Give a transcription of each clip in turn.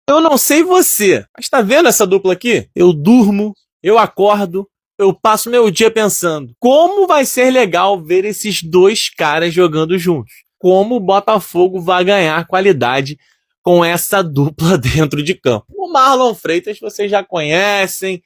Eu não sei você, mas tá vendo essa dupla aqui? Eu durmo, eu acordo, eu passo meu dia pensando, como vai ser legal ver esses dois caras jogando juntos? Como o Botafogo vai ganhar qualidade com essa dupla dentro de campo? O Marlon Freitas vocês já conhecem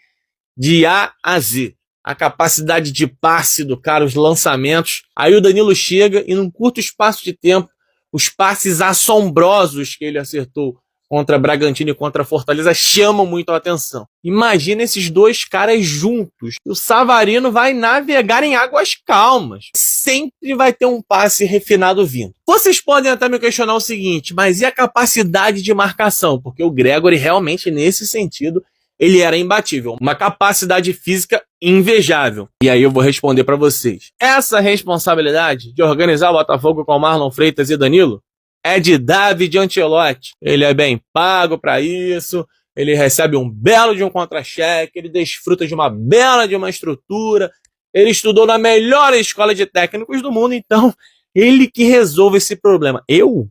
de A a Z. A capacidade de passe do cara, os lançamentos. Aí o Danilo chega e num curto espaço de tempo, os passes assombrosos que ele acertou contra Bragantino e contra Fortaleza chamam muito a atenção. Imagina esses dois caras juntos. O Savarino vai navegar em águas calmas. Sempre vai ter um passe refinado vindo. Vocês podem até me questionar o seguinte, mas e a capacidade de marcação? Porque o Gregory realmente, nesse sentido, ele era imbatível. Uma capacidade física invejável. E aí eu vou responder para vocês. Essa responsabilidade de organizar o Botafogo com Marlon Freitas e Danilo é de David Ancelotti. Ele é bem pago para isso, ele recebe um belo de um contra-cheque, ele desfruta de uma bela de uma estrutura, ele estudou na melhor escola de técnicos do mundo, então ele que resolve esse problema. Eu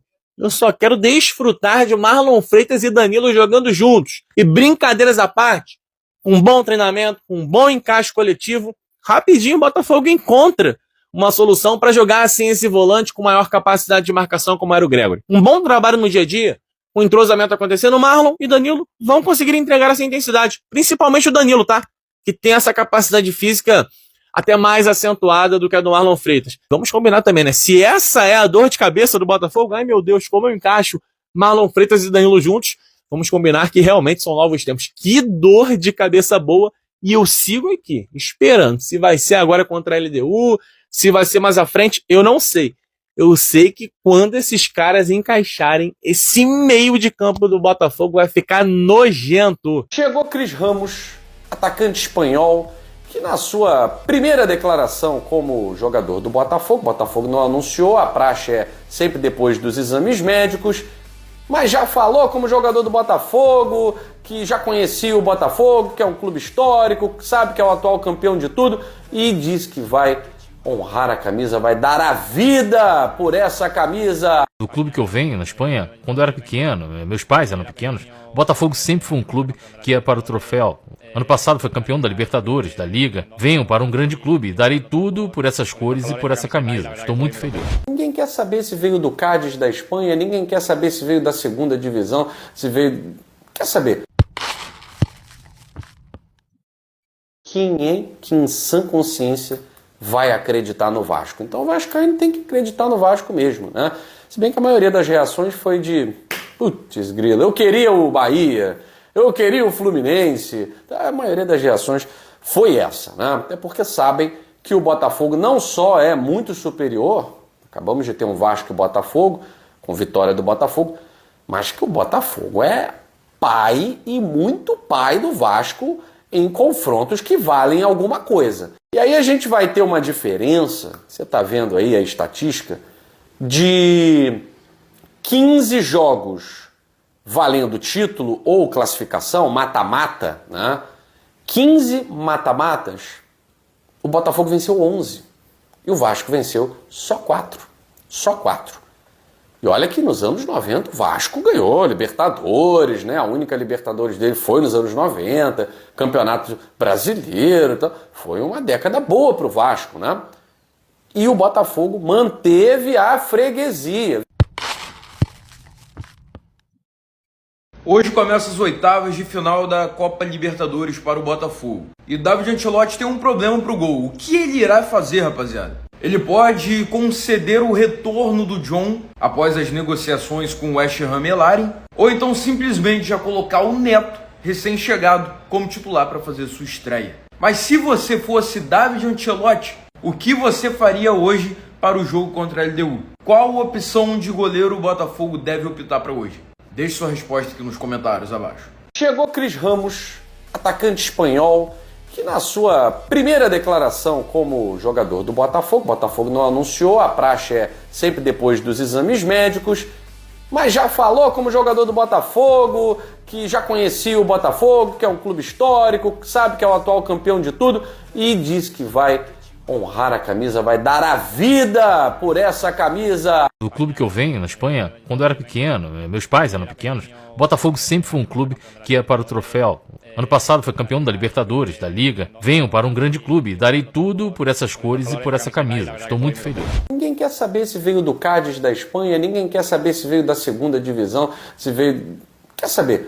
só quero desfrutar de Marlon Freitas e Danilo jogando juntos. E brincadeiras à parte, com um bom treinamento, com um bom encaixe coletivo, rapidinho o Botafogo encontra uma solução para jogar assim esse volante com maior capacidade de marcação como era o Gregory. Um bom trabalho no dia a dia, com o entrosamento acontecendo, Marlon e Danilo vão conseguir entregar essa intensidade. Principalmente o Danilo, tá? Que tem essa capacidade física até mais acentuada do que a do Marlon Freitas. Vamos combinar também, né? Se essa é a dor de cabeça do Botafogo, ai meu Deus, como eu encaixo Marlon Freitas e Danilo juntos, vamos combinar que realmente são novos tempos. Que dor de cabeça boa. E eu sigo aqui, esperando. Se vai ser agora contra a LDU, se vai ser mais à frente, eu não sei. Eu sei que quando esses caras encaixarem, esse meio de campo do Botafogo vai ficar nojento. Chegou Cris Ramos, atacante espanhol, que na sua primeira declaração como jogador do Botafogo, o Botafogo não anunciou, a praxe é sempre depois dos exames médicos, mas já falou como jogador do Botafogo, que já conhecia o Botafogo, que é um clube histórico, que sabe que é o atual campeão de tudo, e diz que vai honrar a camisa, vai dar a vida por essa camisa. Do clube que eu venho, na Espanha, quando eu era pequeno, meus pais eram pequenos, o Botafogo sempre foi um clube que ia para o troféu. Ano passado foi campeão da Libertadores, da Liga. Venho para um grande clube, darei tudo por essas cores e por essa camisa. Estou muito feliz. Ninguém quer saber se veio do Cádiz da Espanha, ninguém quer saber se veio da segunda divisão, se veio... Quer saber? Quem é que em sã consciência vai acreditar no Vasco? Então o vascaíno tem que acreditar no Vasco mesmo, né? Se bem que a maioria das reações foi de putz grila, eu queria o Bahia, eu queria o Fluminense. A maioria das reações foi essa, né? Até porque sabem que o Botafogo não só é muito superior, acabamos de ter um Vasco e Botafogo, com vitória do Botafogo, mas que o Botafogo é pai e muito pai do Vasco em confrontos que valem alguma coisa. E aí a gente vai ter uma diferença, você está vendo aí a estatística, de 15 jogos valendo título ou classificação, mata-mata, né? 15 mata-matas, o Botafogo venceu 11 e o Vasco venceu só 4. Só 4. E olha que nos anos 90 o Vasco ganhou Libertadores, né? A única Libertadores dele foi nos anos 90, Campeonato Brasileiro, então foi uma década boa para o Vasco, né? E o Botafogo manteve a freguesia. Hoje começa as oitavas de final da Copa Libertadores para o Botafogo. E David Ancelotti tem um problema pro gol. O que ele irá fazer, rapaziada? Ele pode conceder o retorno do John após as negociações com o West Ham e Larin, ou então simplesmente já colocar o Neto, recém-chegado, como titular para fazer sua estreia. Mas se você fosse David Ancelotti, o que você faria hoje para o jogo contra a LDU? Qual opção de goleiro o Botafogo deve optar para hoje? Deixe sua resposta aqui nos comentários abaixo. Chegou Cris Ramos, atacante espanhol, que na sua primeira declaração como jogador do Botafogo, o Botafogo não anunciou, a praxe é sempre depois dos exames médicos, mas já falou como jogador do Botafogo, que já conhecia o Botafogo, que é um clube histórico, que sabe que é o atual campeão de tudo, e diz que vai honrar a camisa, vai dar a vida por essa camisa. Do clube que eu venho, na Espanha, quando eu era pequeno, meus pais eram pequenos, o Botafogo sempre foi um clube que ia para o troféu. Ano passado foi campeão da Libertadores, da Liga. Venho para um grande clube, darei tudo por essas cores e por essa camisa. Estou muito feliz. Ninguém quer saber se veio do Cádiz da Espanha, ninguém quer saber se veio da segunda divisão, se veio... Quer saber?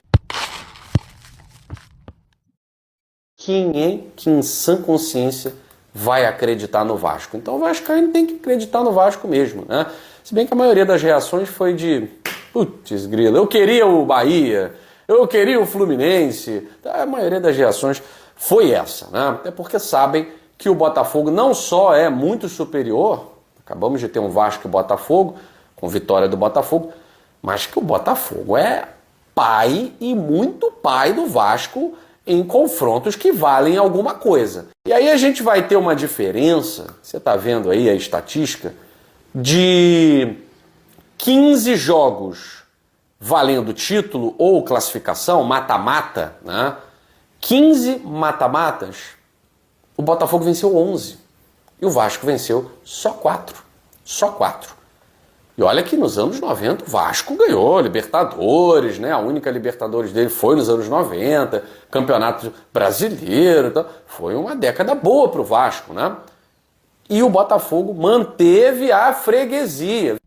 Quem é que em sã consciência vai acreditar no Vasco? Então o vascaíno tem que acreditar no Vasco mesmo, né? Se bem que a maioria das reações foi de... Putz, grila, eu queria o Bahia, eu queria o Fluminense. A maioria das reações foi essa, né? Até porque sabem que o Botafogo não só é muito superior, acabamos de ter um Vasco e Botafogo, com vitória do Botafogo, mas que o Botafogo é pai e muito pai do Vasco em confrontos que valem alguma coisa. E aí a gente vai ter uma diferença, você está vendo aí a estatística, de 15 jogos valendo título ou classificação, mata-mata, né? 15 mata-matas, o Botafogo venceu 11 e o Vasco venceu só 4. Só 4. E olha que nos anos 90 o Vasco ganhou Libertadores, né? A única Libertadores dele foi nos anos 90, Campeonato Brasileiro, então foi uma década boa para o Vasco, né? E o Botafogo manteve a freguesia.